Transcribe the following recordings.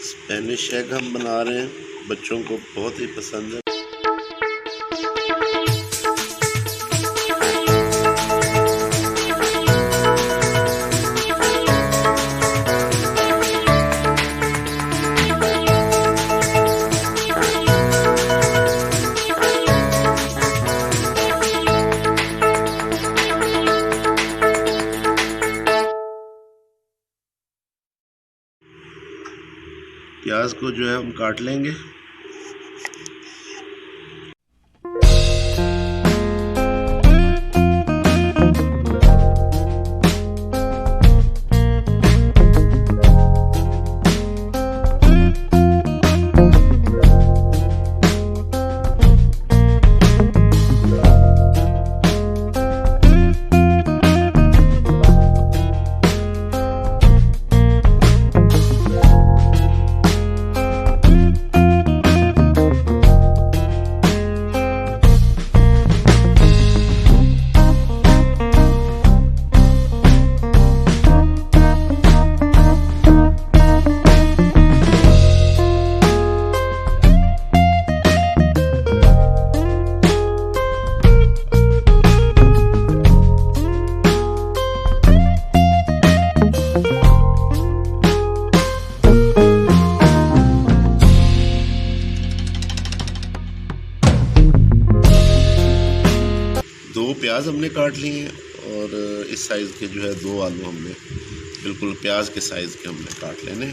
Spanish egg हम बना रहे हैं, बच्चों को बहुत ही पसंद है। प्याज को जो है हम काट लेंगे। दो प्याज हमने काट लिए हैं और इस साइज़ के जो है 2 आलू हमने बिल्कुल प्याज के साइज़ के हमने काट लेने।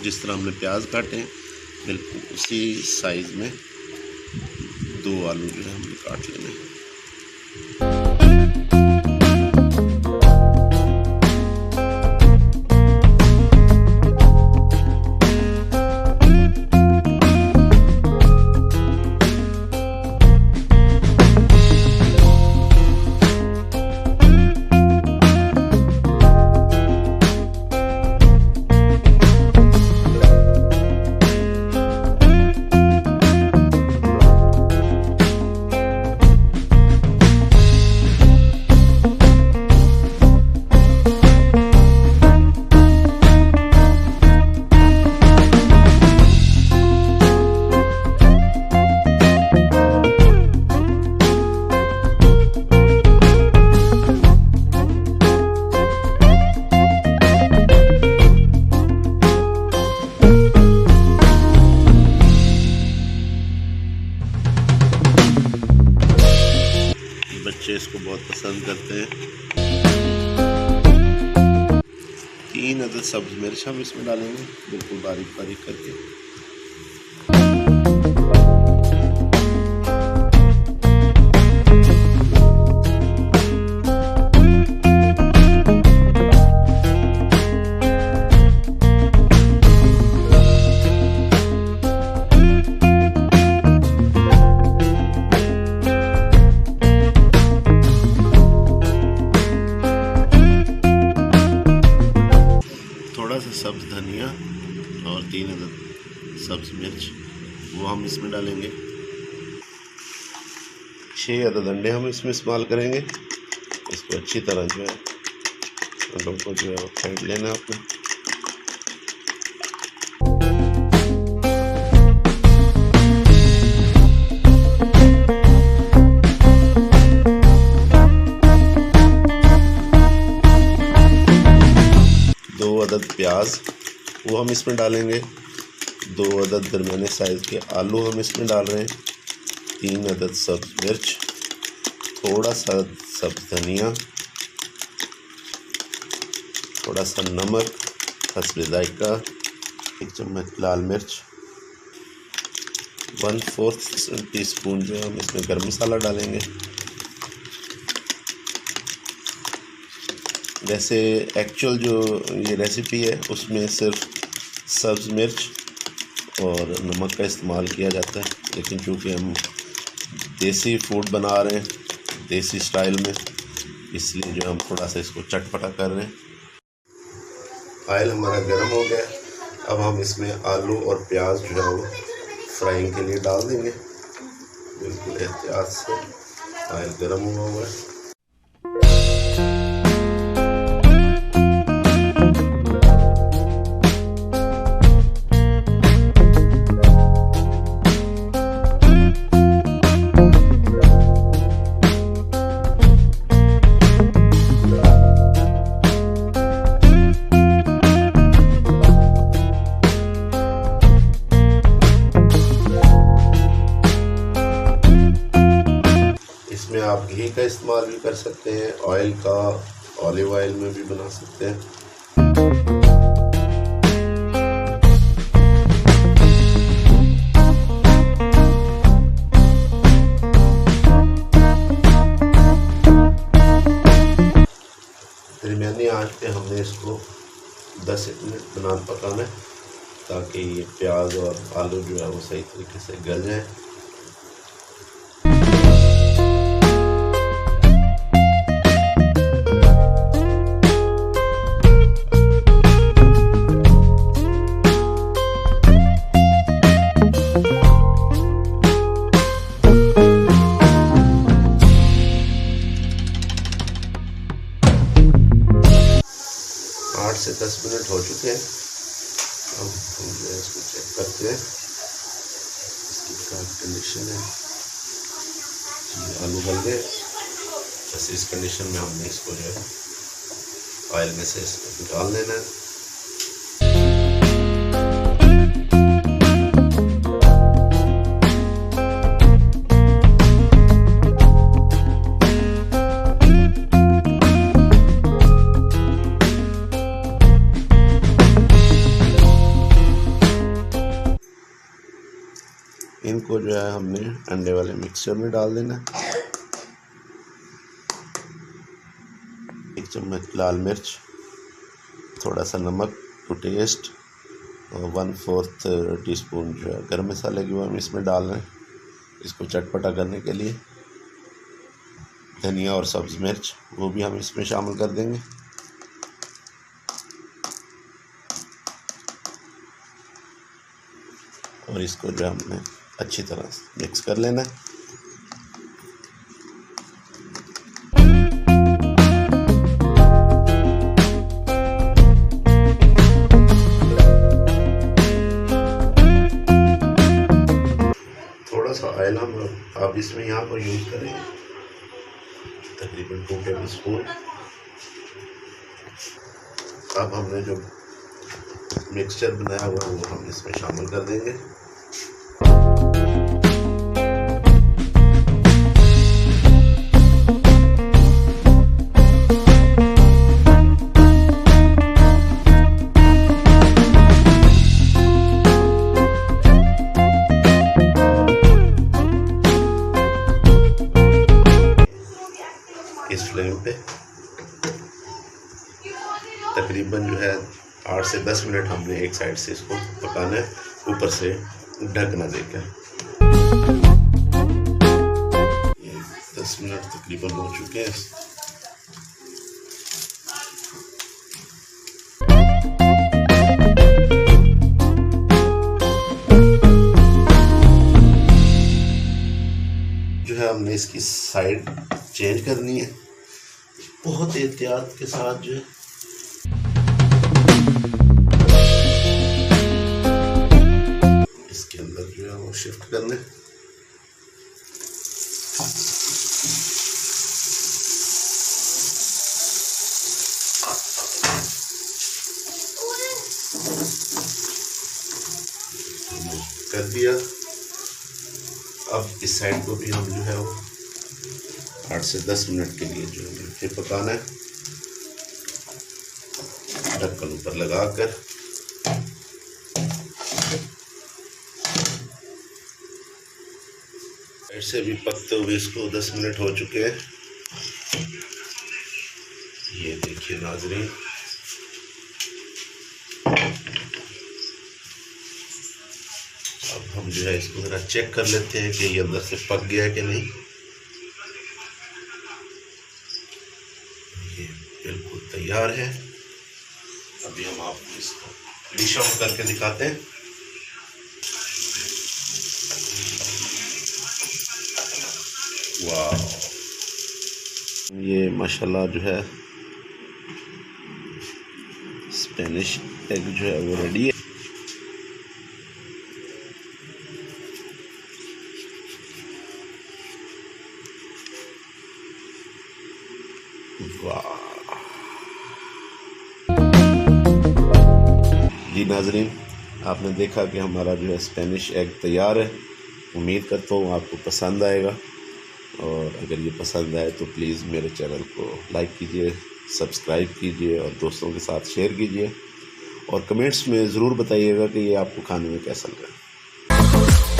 जिस तरह हमने प्याज काटे हैं बिल्कुल उसी साइज़ में 2 आलू जो है हमने काट लेने। बच्चे इसको बहुत पसंद करते हैं। 3 अदद सब्ज मिर्च हम इसमें डालेंगे बिल्कुल बारीक बारीक करके। सब्ज़ धनिया और 3 अदद सब्ज़ मिर्च वो हम इसमें डालेंगे। 6 अदद अंडे हम इसमें इस्तेमाल करेंगे। इसको अच्छी तरह जो है अंडों को जो है वो फेंट लेना है आपने। प्याज वो हम इसमें डालेंगे। 2 अदद दरमियाने साइज़ के आलू हम इसमें डाल रहे हैं। 3 अदद सब्ज़ मिर्च, थोड़ा सा सब्ज़ धनिया, थोड़ा सा नमक हस्बे जायका, 1 चम्मच लाल मिर्च, 1/4 टीस्पून जो है हम इसमें गरम मसाला डालेंगे। वैसे एक्चुअल जो ये रेसिपी है उसमें सिर्फ सब्ज़ मिर्च और नमक का इस्तेमाल किया जाता है, लेकिन चूँकि हम देसी फूड बना रहे हैं देसी स्टाइल में, इसलिए जो हम थोड़ा सा इसको चटपटा कर रहे हैं। ऑयल हमारा गर्म हो गया। अब हम इसमें आलू और प्याज जो है वो फ्राइंग के लिए डाल देंगे। बिल्कुल एहतियात से, ऑयल गर्म हुआ है। का इस्तेमाल भी कर सकते हैं, ऑयल का, ऑलिव ऑयल में भी बना सकते हैं। दरमियानी आंच पे हमने इसको 10 मिनट बनाना पकाना है ताकि ये प्याज और आलू जो है वो सही तरीके से गल जाए। आठ से 10 मिनट हो चुके हैं। अब हम जो है इसको चेक करते हैं इसकी क्या कंडीशन है। आलू गल गए, बस इस कंडीशन में हमने इसको जो है ऑयल में से इसको निकाल लेना है। इनको जो है हमने अंडे वाले मिक्सचर में डाल देना। 1 चम्मच लाल मिर्च, थोड़ा सा नमक टू टेस्ट, और 1/4 टीस्पून जो है गरम मसाले की वो हम इसमें डाल रहे हैं इसको चटपटा करने के लिए। धनिया और सब्ज़ मिर्च वो भी हम इसमें शामिल कर देंगे। और इसको जो हमने अच्छी तरह मिक्स कर लेना है। थोड़ा सा ऑयल हम अब इसमें यहाँ पर यूज़ करेंगे, तकरीबन 2 टेबल स्पून। अब हमने जो मिक्सचर बनाया हुआ वो हम इसमें शामिल कर देंगे। इस फ्लेम पे तकरीबन जो है 8 से 10 मिनट हमने एक साइड से इसको पकाना है, ऊपर से ढकना देकर। ये 10 मिनट तकरीबन हो चुके हैं। जो है हमने इसकी साइड चेंज करनी है, बहुत एहतियात के साथ जो है। इसके अंदर जो है वो शिफ्ट करने। कर दिया। अब इस साइड को भी हम जो है वो 8 से 10 मिनट के लिए जो है फिर पकाना है, ढक्कन ऊपर लगाकर। ऐसे भी पकते हुए इसको 10 मिनट हो चुके हैं। ये देखिए नाज़रीन, अब हम जो है इसको जरा चेक कर लेते हैं कि ये अंदर से पक गया है कि नहीं। ये बिल्कुल तैयार है। अभी हम आपको इसको डिश आउट करके दिखाते हैं। वाह, ये माशाल्लाह जो है स्पेनिश एग जो है वो रेडी है। वाह जी नाजरीन, आपने देखा कि हमारा जो है स्पेनिश एग तैयार है। उम्मीद करता हूँ आपको पसंद आएगा। और अगर ये पसंद आए तो प्लीज़ मेरे चैनल को लाइक कीजिए, सब्सक्राइब कीजिए और दोस्तों के साथ शेयर कीजिए और कमेंट्स में ज़रूर बताइएगा कि ये आपको खाने में कैसा लगा।